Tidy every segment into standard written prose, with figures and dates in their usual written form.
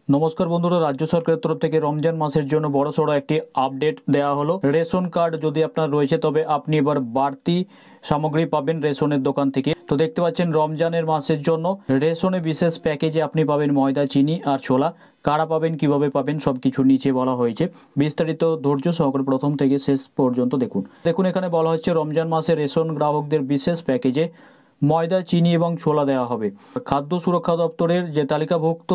নমস্কার বন্ধুরা, রাজ্য সরকারের তরফ থেকে রমজান মাসের জন্য বড়সড় একটি আপডেট দেওয়া হলো। রেশন কার্ড যদি আপনার রয়েছে তবে আপনি এবার বাড়তি সামগ্রী পাবেন রেশনের দোকান থেকে। তো দেখতে পাচ্ছেন রমজানের মাসের জন্য রেশনে বিশেষ প্যাকেজে আপনি পাবেন ময়দা, চিনি আর ছোলা। কারা পাবেন, কিভাবে পাবেন, সবকিছু নিচে বলা হয়েছে। বিস্তারিত ধৈর্য সহকারে প্রথম থেকে শেষ পর্যন্ত দেখুন এখানে বলা হচ্ছে রমজান মাসে রেশন গ্রাহকদের বিশেষ প্যাকেজে ময়দা, চিনি এবং ছোলা দেওয়া হবে। খাদ্য সুরক্ষা দপ্তরের যে তালিকাভুক্ত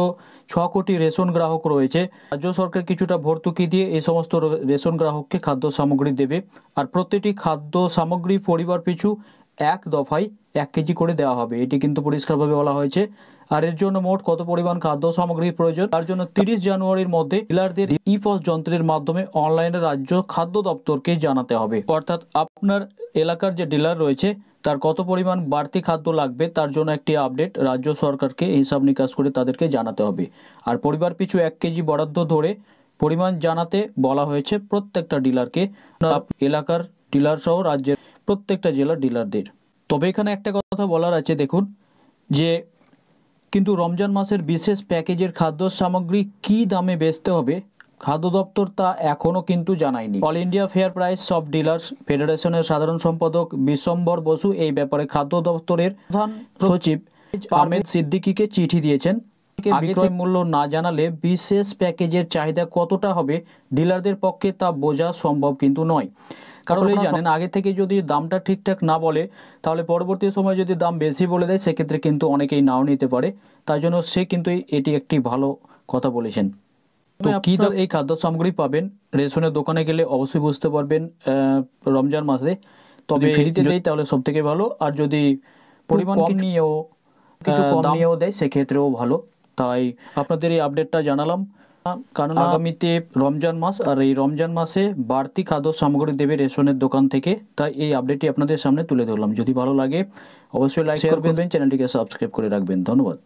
6 কোটি রেশন গ্রাহক রয়েছে, রাজ্য সরকার কিছুটা ভর্তুকি দিয়ে এই সমস্ত রেশন গ্রাহককে খাদ্য সামগ্রী দেবে। আর প্রতিটি খাদ্য সামগ্রী পরিবার পিছু এক দফায় 1 কেজি করে দেওয়া হবে। এটি কিন্তু পরিষ্কারভাবে বলা হয়েছে। আর এর জন্য মোট কত পরিমাণ খাদ্য সামগ্রীর প্রয়োজন, তার জন্য 30 জানুয়ারির মধ্যে ডিলারদের ই-পস যন্ত্রের মাধ্যমে অনলাইনে রাজ্য খাদ্য দপ্তরকে জানাতে হবে। অর্থাৎ আপনার এলাকার যে ডিলার রয়েছে তার কত পরিমাণ বাড়তি খাদ্য লাগবে তার জন্য একটি আপডেট রাজ্য সরকারকে হিসাব নিকাশ করে তাদেরকে জানাতে হবে। আর পরিবার পিছু 1 কেজি বরাদ্দ ধরে পরিমাণ জানাতে বলা হয়েছে প্রত্যেকটা ডিলারকে, এলাকার ডিলার সহ রাজ্যের প্রত্যেকটা জেলার ডিলারদের। তবে এখানে একটা কথা বলার আছে, দেখুন যে কিন্তু রমজান মাসের বিশেষ প্যাকেজের খাদ্য সামগ্রী কী দামে বেচতে হবে খাদ্য দপ্তর তা এখনও কিন্তু জানায়নি। All India fair price of dealers ফেডারেশনের সাধারণ সম্পাদক বিশ্বম্বর বসু এই ব্যাপারে খাদ্য দপ্তরের প্রধান সচিব আহমেদ সিদ্দিকীকে চিঠি দিয়েছেন। বিক্রয় মূল্য না জানালে বিশেষ প্যাকেজের চাহিদা কতটা হবে ডিলারদের পক্ষে তা বোঝা সম্ভব কিন্তু নয়। কারণ এই জানেন, আগে থেকে যদি দামটা ঠিকঠাক না বলে তাহলে পরবর্তী সময় যদি দাম বেশি বলে দেয় সেক্ষেত্রে কিন্তু অনেকেই নাও নিতে পারে। তাই জন্য সে কিন্তু এটি একটি ভালো কথা বলেছেন। তো কী দর এই খাদ্য সামগ্রী পাবেন রেশনের দোকানে গেলে অবশ্যই বুঝতে পারবেন রমজান মাসে। তবে ফ্রিতে দেয় তাহলে সব থেকে ভালো, আর যদি পরিমাণ কিছু কম নিয়েও দেয় সেক্ষেত্রেও ভালো। তাই আপনাদের এই আপডেটটা জানালাম, কারণ আগামীতে রমজান মাস, আর এই রমজান মাসে বাড়তি খাদ্য সামগ্রী দেবে রেশনের দোকান থেকে। তাই এই আপডেটটি আপনাদের সামনে তুলে ধরলাম। যদি ভালো লাগে অবশ্যই লাইক করবেন, চ্যানেলটিকে সাবস্ক্রাইব করে রাখবেন। ধন্যবাদ।